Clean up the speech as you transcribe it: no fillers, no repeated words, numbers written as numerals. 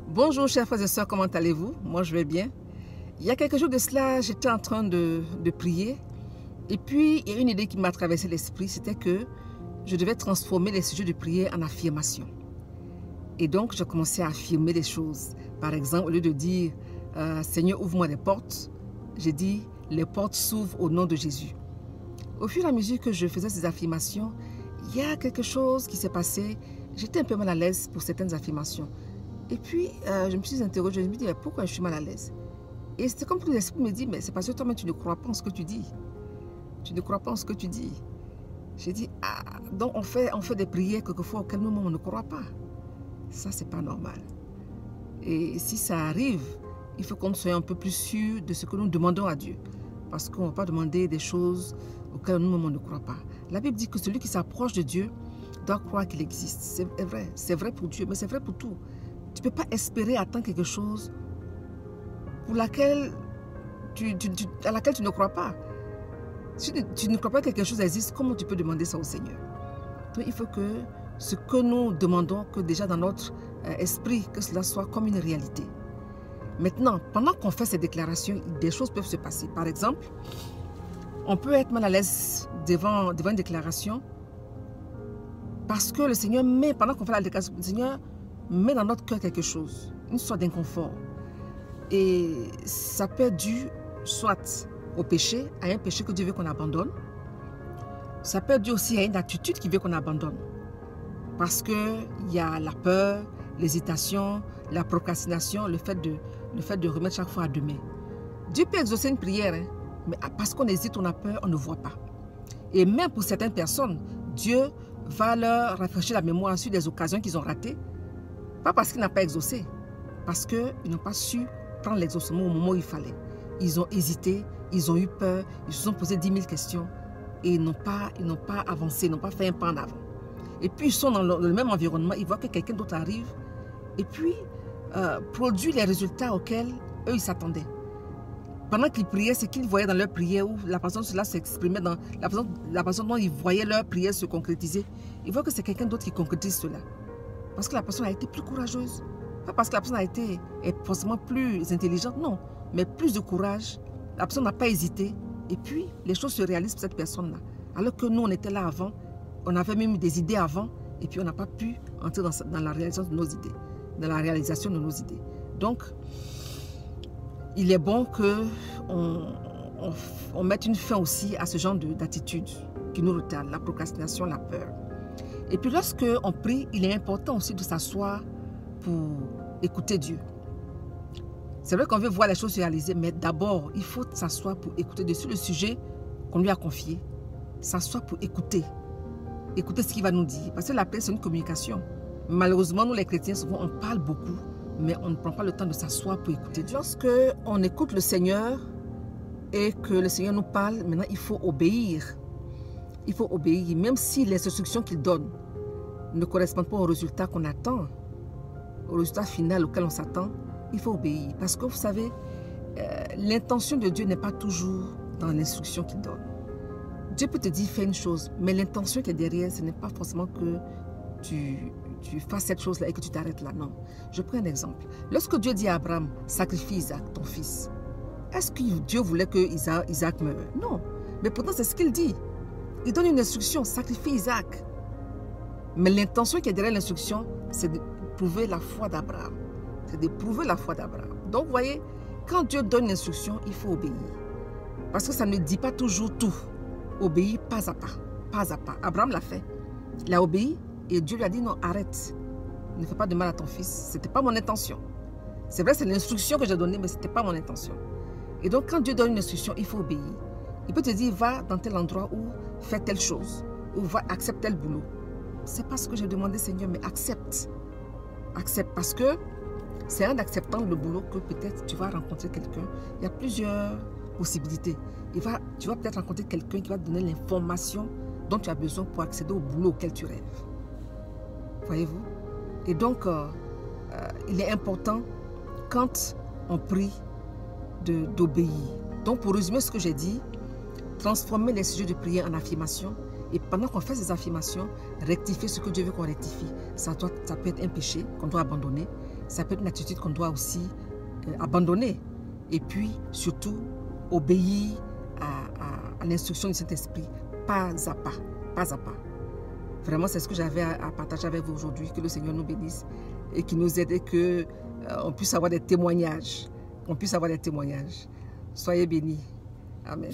Bonjour chers frères et sœurs, comment allez-vous? Moi je vais bien. Il y a quelques jours de cela, j'étais en train de prier et puis il y a une idée qui m'a traversé l'esprit, c'était que je devais transformer les sujets de prière en affirmation. Et donc je commençais à affirmer des choses. Par exemple, au lieu de dire Seigneur ouvre-moi des portes, j'ai dit les portes s'ouvrent au nom de Jésus. Au fur et à mesure que je faisais ces affirmations, il y a quelque chose qui s'est passé. J'étais un peu mal à l'aise pour certaines affirmations. Et puis, je me suis interrogée, je me suis dit, pourquoi je suis mal à l'aise? Et c'était comme tout l'esprit me dit, mais c'est parce que toi-même, tu ne crois pas en ce que tu dis. Tu ne crois pas en ce que tu dis. J'ai dit, donc on fait des prières quelquefois auxquelles nous-mêmes, on ne croit pas. Ça, c'est pas normal. Et si ça arrive, il faut qu'on soit un peu plus sûr de ce que nous demandons à Dieu. Parce qu'on ne va pas demander des choses auxquelles nous-mêmes, on ne croit pas. La Bible dit que celui qui s'approche de Dieu doit croire qu'il existe. C'est vrai pour Dieu, mais c'est vrai pour tout. Tu ne peux pas espérer attendre quelque chose pour laquelle à laquelle tu ne crois pas. Si tu ne crois pas que quelque chose existe, comment tu peux demander ça au Seigneur? Donc il faut que ce que nous demandons, que déjà dans notre esprit, que cela soit comme une réalité. Maintenant, pendant qu'on fait ces déclarations, des choses peuvent se passer. Par exemple, on peut être mal à l'aise devant une déclaration parce que le Seigneur met, pendant qu'on fait la déclaration, le Seigneur met dans notre cœur quelque chose, une sorte d'inconfort. Et ça peut être dû soit au péché, à un péché que Dieu veut qu'on abandonne. Ça peut être dû aussi à une attitude qu'il veut qu'on abandonne. Parce qu'il y a la peur, l'hésitation, la procrastination, le fait de remettre chaque fois à demain. Dieu peut exaucer une prière, hein, mais parce qu'on hésite, on a peur, on ne voit pas. Et même pour certaines personnes, Dieu va leur rafraîchir la mémoire sur des occasions qu'ils ont ratées. Pas parce qu'il n'a pas exaucé, parce qu'ils n'ont pas su prendre l'exaucement au moment où il fallait. Ils ont hésité, ils ont eu peur, ils se sont posé 10 000 questions et ils n'ont pas avancé, ils n'ont pas fait un pas en avant. Et puis ils sont dans le même environnement, ils voient que quelqu'un d'autre arrive et puis produit les résultats auxquels eux ils s'attendaient. Pendant qu'ils priaient, ce qu'ils voyaient dans leur prière, où la personne cela s'exprimait dans la façon dont ils voyaient leur prière se concrétiser, ils voient que c'est quelqu'un d'autre qui concrétise cela. Parce que la personne a été plus courageuse. Pas parce que la personne est forcément plus intelligente, non. Mais plus de courage. La personne n'a pas hésité. Et puis, les choses se réalisent pour cette personne-là. Alors que nous, on était là avant. On avait même eu des idées avant. Et puis, on n'a pas pu entrer dans la réalisation de nos idées. Dans la réalisation de nos idées. Donc, il est bon qu'on mette une fin aussi à ce genre d'attitude qui nous retarde. La procrastination, la peur. Et puis lorsque on prie, il est important aussi de s'asseoir pour écouter Dieu. C'est vrai qu'on veut voir les choses se réaliser, mais d'abord, il faut s'asseoir pour écouter Dieu sur le sujet qu'on lui a confié. S'asseoir pour écouter. Écouter ce qu'il va nous dire. Parce que la prière, c'est une communication. Malheureusement, nous les chrétiens, souvent, on parle beaucoup, mais on ne prend pas le temps de s'asseoir pour écouter Dieu. Lorsque on écoute le Seigneur et que le Seigneur nous parle, maintenant, il faut obéir. Il faut obéir, même si les instructions qu'il donne ne correspondent pas au résultat qu'on attend, au résultat final auquel on s'attend, il faut obéir. Parce que vous savez, l'intention de Dieu n'est pas toujours dans l'instruction qu'il donne. Dieu peut te dire fais une chose, mais l'intention qui est derrière, ce n'est pas forcément que tu fasses cette chose-là et que tu t'arrêtes là. Non. Je prends un exemple. Lorsque Dieu dit à Abraham, sacrifie Isaac, ton fils, est-ce que Dieu voulait que Isaac meure? Non. Mais pourtant, c'est ce qu'il dit. Il donne une instruction, sacrifie Isaac. Mais l'intention qui est derrière l'instruction, c'est de prouver la foi d'Abraham. C'est de prouver la foi d'Abraham. Donc, vous voyez, quand Dieu donne une instruction, il faut obéir. Parce que ça ne dit pas toujours tout. Obéir pas à pas. Pas à pas. Abraham l'a fait. Il a obéi et Dieu lui a dit non, arrête. Ne fais pas de mal à ton fils. Ce n'était pas mon intention. C'est vrai, c'est l'instruction que j'ai donnée, mais ce n'était pas mon intention. Et donc, quand Dieu donne une instruction, il faut obéir. Il peut te dire, va dans tel endroit où fais telle chose, ou va accepter tel boulot. C'est pas ce que j'ai demandé, Seigneur, mais accepte. Accepte, parce que c'est en acceptant le boulot que peut-être tu vas rencontrer quelqu'un. Il y a plusieurs possibilités. Tu vas peut-être rencontrer quelqu'un qui va te donner l'information dont tu as besoin pour accéder au boulot auquel tu rêves. Voyez-vous? Et donc, il est important, quand on prie, d'obéir. Donc, pour résumer ce que j'ai dit, transformer les sujets de prière en affirmation et pendant qu'on fait ces affirmations, rectifier ce que Dieu veut qu'on rectifie. Ça peut être un péché qu'on doit abandonner. ça peut être une attitude qu'on doit aussi abandonner. Et puis, surtout, obéir à l'instruction du Saint-Esprit, pas à pas, pas à pas. Vraiment, c'est ce que j'avais à partager avec vous aujourd'hui. Que le Seigneur nous bénisse et qu'il nous aide et qu'on puisse avoir des témoignages. Qu'on puisse avoir des témoignages. Soyez bénis. Amen.